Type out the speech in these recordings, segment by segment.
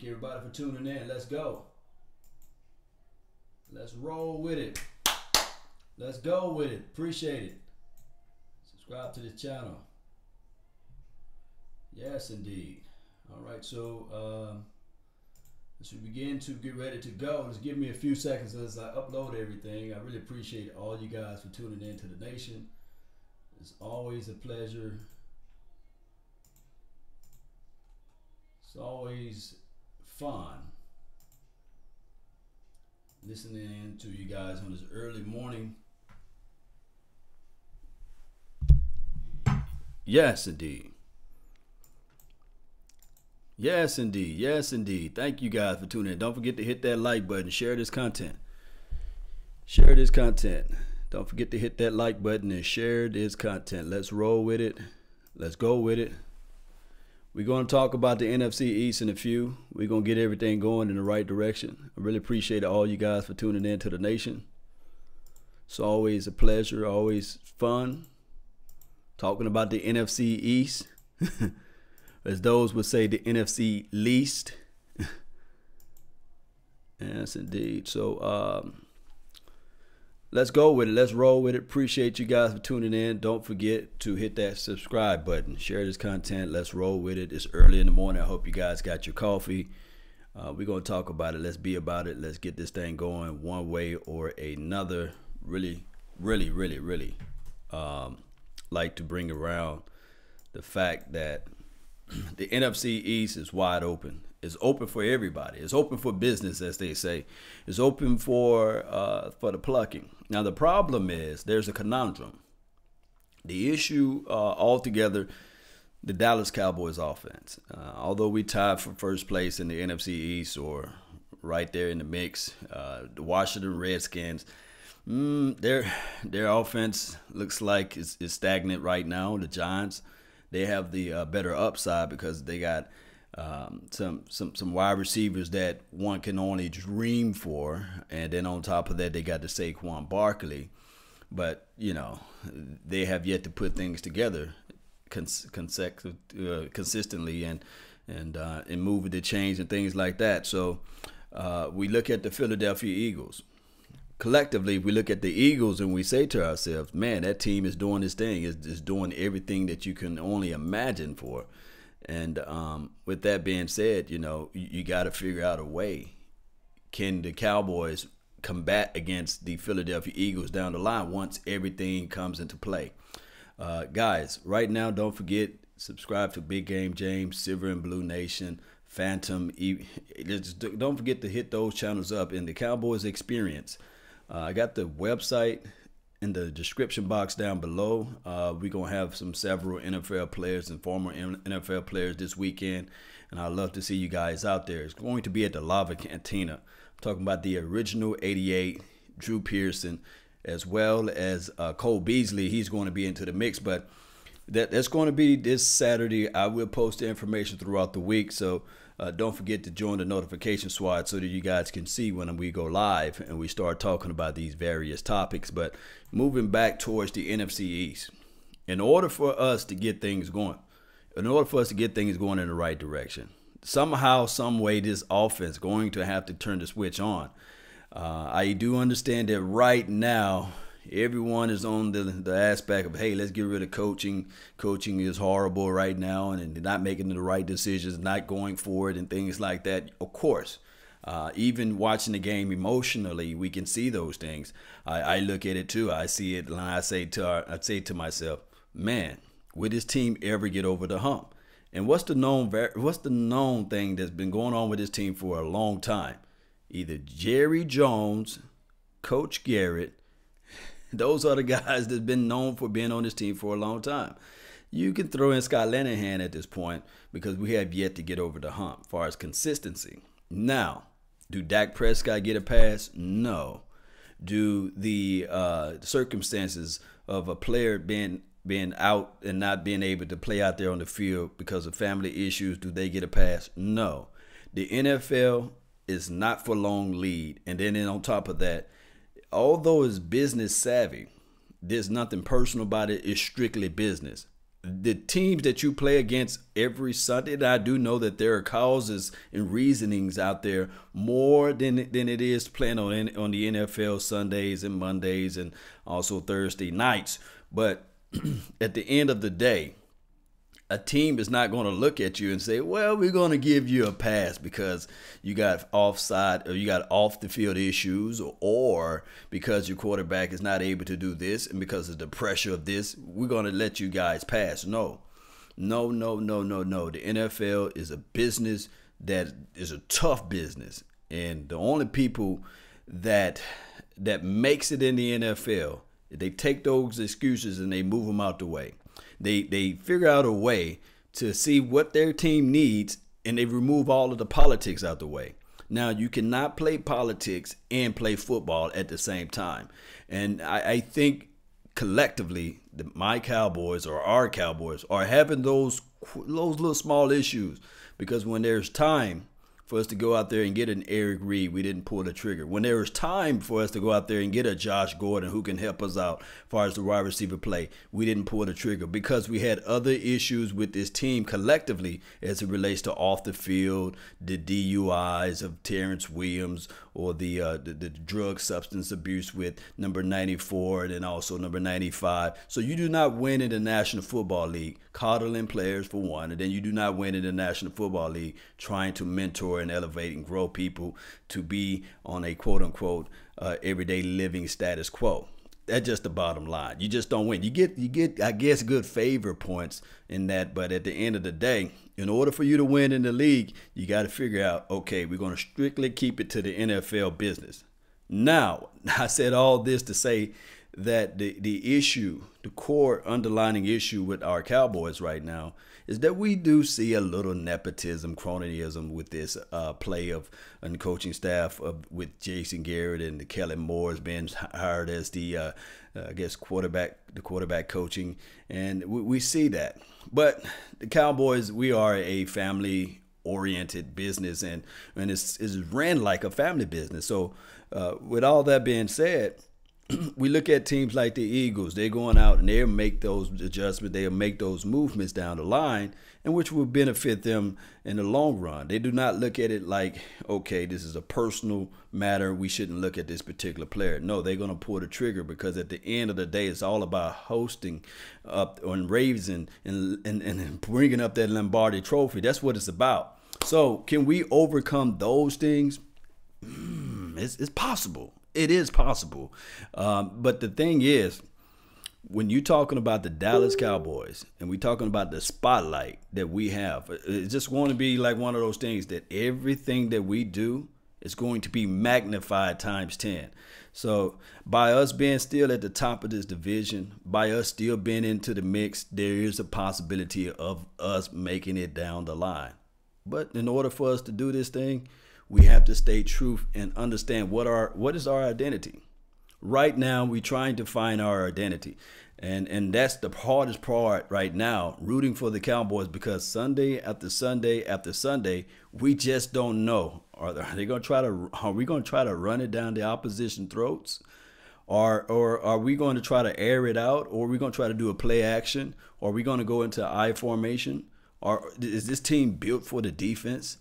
you everybody for tuning in. Let's go. Let's roll with it. Let's go with it. Appreciate it. Subscribe to this channel. Yes, indeed. All right, so as we begin to get ready to go, just give me a few seconds as I upload everything. I really appreciate all you guys for tuning in to the nation. It's always a pleasure. It's always fun listening to you guys on this early morning. Yes, indeed. Yes, indeed. Yes, indeed. Thank you guys for tuning in. Don't forget to hit that like button. Share this content. Share this content. Don't forget to hit that like button and share this content. Let's roll with it. Let's go with it. We're going to talk about the NFC East in a few. We're going to get everything going in the right direction. I really appreciate all you guys for tuning in to the nation. It's always a pleasure, always fun talking about the NFC East. As those would say, the NFC least. Yes, indeed. So let's go with it. Let's roll with it. Appreciate you guys for tuning in. Don't forget to hit that subscribe button. Share this content. Let's roll with it. It's early in the morning. I hope you guys got your coffee. We're going to talk about it. Let's be about it. Let's get this thing going one way or another. Really like to bring around the fact that the NFC East is wide open. It's open for everybody. It's open for business, as they say. It's open for the plucking. Now, the problem is there's a conundrum. The issue altogether, the Dallas Cowboys offense. Although we tied for first place in the NFC East or right there in the mix, the Washington Redskins, their offense looks like it's stagnant right now. The Giants, they have the better upside because they got some wide receivers that one can only dream for, and then on top of that, they got the Saquon Barkley. But you know, they have yet to put things together consistently and moving the chains and things like that. So we look at the Philadelphia Eagles. Collectively, we look at the Eagles and we say to ourselves, man, that team is doing this thing, is doing everything that you can only imagine for. And with that being said, you know, you got to figure out a way. Can the Cowboys combat against the Philadelphia Eagles down the line once everything comes into play? Guys, right now, don't forget, subscribe to Big Game James, Silver and Blue Nation, Phantom. Don't forget to hit those channels up in the Cowboys Experience. I got the website in the description box down below. We're going to have several NFL players and former NFL players this weekend, and I'd love to see you guys out there. It's going to be at the Lava Cantina. I'm talking about the original 88, Drew Pearson, as well as Cole Beasley. He's going to be into the mix, but that's going to be this Saturday. I will post the information throughout the week, so don't forget to join the notification squad so that you guys can see when we go live and we start talking about these various topics. But moving back towards the NFC East, in order for us to get things going, in the right direction, somehow, some way, this offense is going to have to turn the switch on. I do understand that right now, everyone is on the aspect of, hey, let's get rid of coaching. Coaching is horrible right now, and they're not making the right decisions, not going for it, and things like that. Of course, even watching the game emotionally, we can see those things. I look at it too. I see it, and I say to myself, man, will this team ever get over the hump? And what's the known thing that's been going on with this team for a long time? Either Jerry Jones, Coach Garrett. Those are the guys that's been known for being on this team for a long time. You can throw in Scott Linehan at this point because we have yet to get over the hump as far as consistency. Now, do Dak Prescott get a pass? No. Do the circumstances of a player being out and not being able to play out there on the field because of family issues, do they get a pass? No. The NFL is not for long lead. And then on top of that, although it's business savvy, there's nothing personal about it. It's strictly business. the teams that you play against every Sunday, and I do know that there are causes and reasonings out there more than it is playing on the NFL Sundays and Mondays and also Thursday nights. But at the end of the day, a team is not going to look at you and say, well, we're going to give you a pass because you got offside or you got off the field issues, or because your quarterback is not able to do this, and because of the pressure of this, we're going to let you guys pass. No. The NFL is a business that is a tough business. And the only people that makes it in the NFL, they take those excuses and they move them out the way. They figure out a way to see what their team needs, and they remove all of the politics out the way. Now, you cannot play politics and play football at the same time. And I think collectively, my Cowboys or our Cowboys are having those little small issues, because when there's time for us to go out there and get an Eric Reed, we didn't pull the trigger. When there was time for us to go out there and get a Josh Gordon who can help us out as far as the wide receiver play, we didn't pull the trigger because we had other issues with this team collectively as it relates to off the field, the DUIs of Terrence Williams, or the drug substance abuse with number 94 and then also number 95. So you do not win in the National Football League coddling players for one, and then you do not win in the National Football League trying to mentor and elevate and grow people to be on a quote-unquote everyday living status quo. That's just the bottom line. You just don't win. You get I guess good favor points in that, but at the end of the day, in order for you to win in the league, you got to figure out, okay, we're going to strictly keep it to the NFL business. Now, I said all this to say that the issue, the core underlining issue with our Cowboys right now is that we do see a little nepotism, cronyism with this play of and coaching staff with Jason Garrett and Kellen Moore has been hired as the I guess quarterback coaching, and we see that. But the Cowboys, we are a family-oriented business, and it's ran like a family business. So with all that being said, we look at teams like the Eagles. They're going out and they'll make those adjustments. They'll make those movements down the line, and which will benefit them in the long run. They do not look at it like, okay, this is a personal matter. We shouldn't look at this particular player. No, they're going to pull the trigger because at the end of the day, it's all about hosting up on raising and bringing up that Lombardi trophy. That's what it's about. So can we overcome those things? It's possible. It is possible. But the thing is, when you're talking about the Dallas Cowboys and we're talking about the spotlight that we have, it's just going to be like one of those things that everything that we do is going to be magnified times 10. So by us being still at the top of this division, by us still being into the mix, there is a possibility of us making it down the line. But in order for us to do this thing, we have to stay true and understand what is our identity. Right now, we're trying to find our identity. And that's the hardest part right now, rooting for the Cowboys, because Sunday after Sunday after Sunday, we just don't know. Are we going to try to run it down the opposition throats? Or are we going to try to air it out? Or are we going to try to do a play action? Or are we going to go into I formation? Or is this team built for the defense?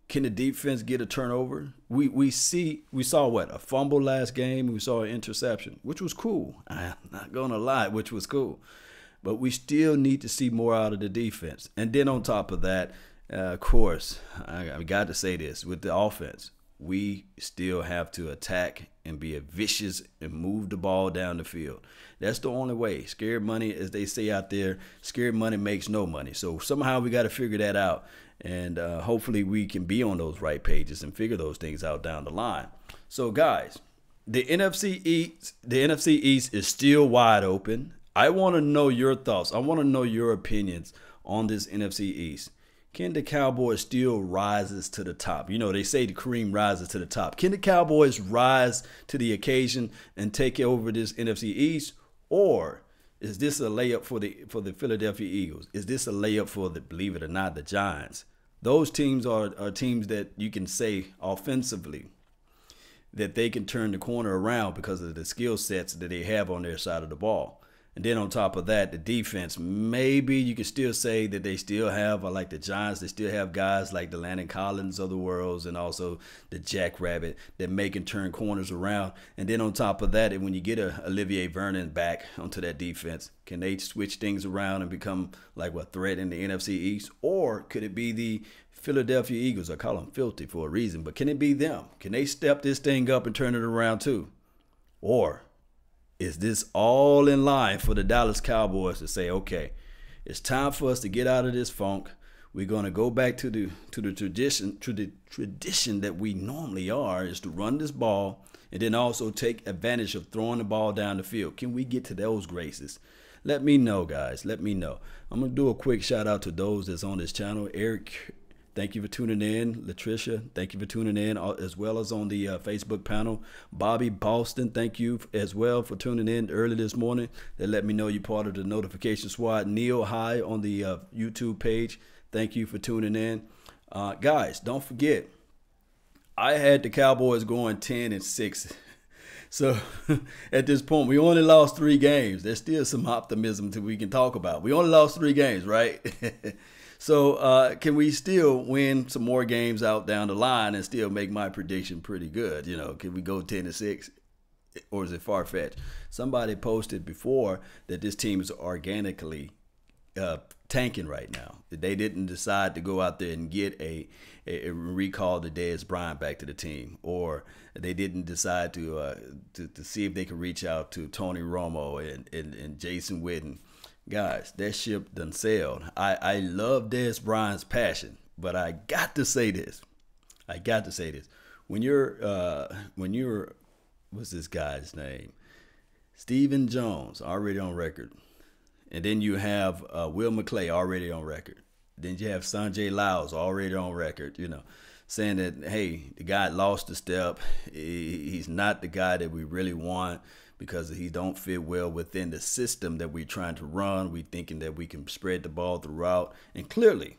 Can the defense get a turnover? We saw what? A fumble last game. We saw an interception, which was cool. I'm not going to lie, which was cool. But we still need to see more out of the defense. And then on top of that, of course, I got to say this, with the offense, we still have to attack and be vicious and move the ball down the field. That's the only way. Scared money, as they say out there, scared money makes no money. So somehow we got to figure that out. And hopefully we can be on those right pages and figure those things out down the line. So guys, the NFC East is still wide open. I want to know your thoughts. I want to know your opinions on this NFC East. Can the Cowboys still rise to the top? You know, they say the cream rises to the top. Can the Cowboys rise to the occasion and take over this NFC East? Or is this a layup for the Philadelphia Eagles? Is this a layup for believe it or not, the Giants? Those teams are teams that you can say offensively that they can turn the corner around because of the skill sets that they have on their side of the ball. And then on top of that, the defense, maybe you can still say that they still have, like the Giants, they still have guys like the Landon Collins of the worlds and also the Jackrabbit that make and turn corners around. And then on top of that, when you get a Olivier Vernon back onto that defense, can they switch things around and become like a threat in the NFC East? Or could it be the Philadelphia Eagles? I call them filthy for a reason, but can it be them? Can they step this thing up and turn it around too? Or is this all in line for the Dallas Cowboys to say, okay, it's time for us to get out of this funk. We're going to go back to the tradition that we normally are, is to run this ball and then also take advantage of throwing the ball down the field. Can we get to those graces? Let me know, guys. Let me know. I'm going to do a quick shout out to those that's on this channel. Eric, thank you for tuning in. Latricia, thank you for tuning in, as well as on the Facebook panel. Bobby Boston, thank you as well for tuning in early this morning. They let me know you're part of the notification squad. Neil High on the YouTube page, thank you for tuning in. Guys, don't forget, I had the Cowboys going 10-6. So at this point, we only lost 3 games. There's still some optimism that we can talk about. We only lost 3 games, right? So can we still win some more games out down the line and still make my prediction pretty good? You know, can we go 10-6, or is it far-fetched? Somebody posted before that this team is organically tanking right now. They didn't decide to go out there and get a recall the Dez Bryant back to the team, or they didn't decide to see if they could reach out to Tony Romo and Jason Witten. Guys, that ship done sailed. I love Dez Bryant's passion, but I got to say this. When you're what's this guy's name? Stephen Jones, already on record. And then you have Will McClay, already on record. Then you have Sanjay Lyles, already on record, you know, saying that, hey, the guy lost a step. He's not the guy that we really want, because he don't fit well within the system that we're trying to run. We thinking that we can spread the ball throughout. And clearly,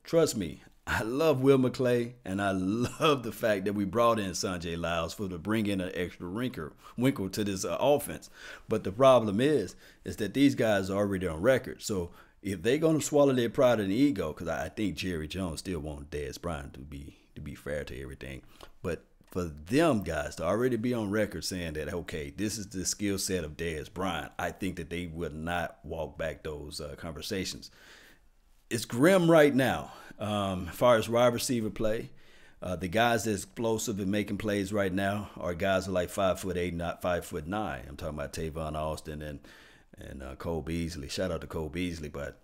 trust me, I love Will McClay, and I love the fact that we brought in Sanjay Lyles to bring in an extra wrinkle to this offense. But the problem is that these guys are already on record. So if they're going to swallow their pride and ego, because I think Jerry Jones still wants Dez Bryant to be fair to everything, but for them guys to already be on record saying that, okay, this is the skill set of Dez Bryant, I think that they would not walk back those conversations. It's grim right now as far as wide receiver play. The guys that's explosive and making plays right now are guys who are like 5'8", not 5'9". I'm talking about Tavon Austin and Cole Beasley. Shout out to Cole Beasley. But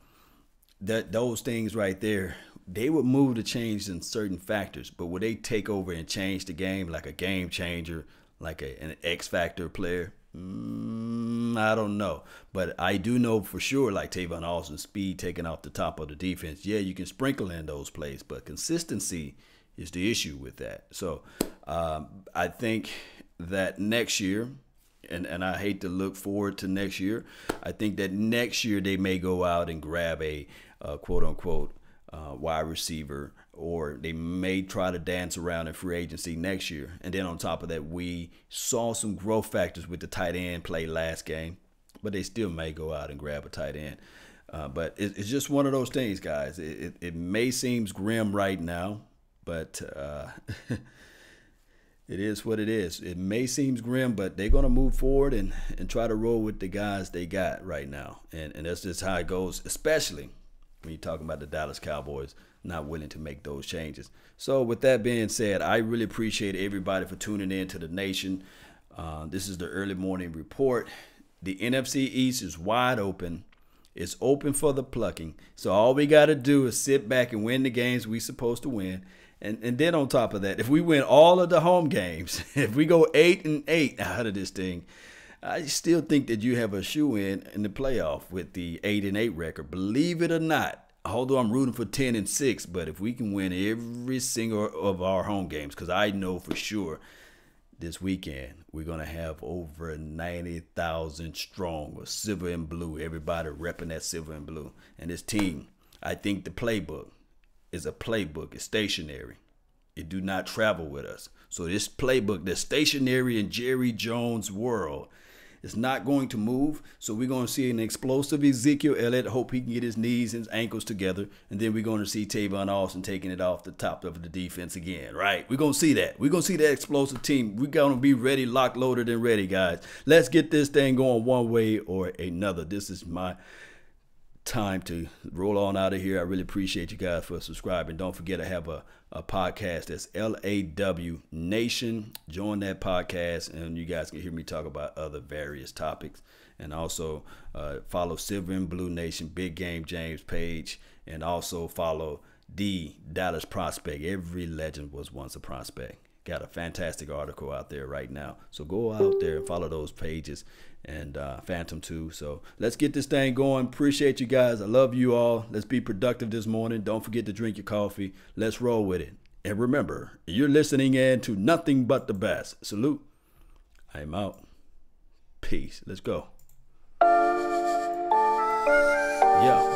those things right there, they would move the change in certain factors, but would they take over and change the game like a game changer, like an X factor player? I don't know, but I do know for sure, like Tavon Austin's speed taking off the top of the defense. Yeah, you can sprinkle in those plays, but consistency is the issue with that. So I think that next year, and I hate to look forward to next year, I think that next year they may go out and grab a quote-unquote wide receiver, or they may try to dance around in free agency next year. And then on top of that, we saw some growth factors with the tight end play last game, but they still may go out and grab a tight end. But it's just one of those things, guys. It may seem grim right now, but it is what it is. It may seem grim, but they're going to move forward and try to roll with the guys they got right now. And that's just how it goes, especially when you're talking about the Dallas Cowboys not willing to make those changes. So with that being said, I really appreciate everybody for tuning in to the nation. This is the early morning report. The NFC East is wide open. It's open for the plucking. So all we got to do is sit back and win the games we're supposed to win. And then on top of that, if we win all of the home games, if we go 8-8 out of this thing, I still think that you have a shoe-in the playoff with the 8-8 record. Believe it or not, although I'm rooting for 10-6, but if we can win every single of our home games, because I know for sure this weekend we're going to have over 90,000 strong with silver and blue, everybody repping that silver and blue. And this team, I think the playbook is a playbook. It's stationary. It do not travel with us. So this playbook, the stationary in Jerry Jones' world, It's not going to move. So we're going to see an explosive Ezekiel Elliott. Hope he can get his knees and ankles together. And then we're going to see Tavon Austin taking it off the top of the defense again, right? We're going to see that. We're going to see that explosive team. We're going to be ready, locked, loaded, and ready, guys. Let's get this thing going one way or another. This is my time to roll on out of here. I really appreciate you guys for subscribing. Don't forget I have a podcast that's LAW Nation. Join that podcast and you guys can hear me talk about other various topics. And also follow Silver and Blue Nation, Big Game James page, and also follow the Dallas Prospect. Every legend was once a prospect. Got a fantastic article out there right now. So go out there and follow those pages, and Phantom too. So let's get this thing going. Appreciate you guys. I love you all. Let's be productive this morning. Don't forget to drink your coffee. Let's roll with it. And remember, you're listening in to nothing but the best. Salute. I'm out. Peace. Let's go. Yeah.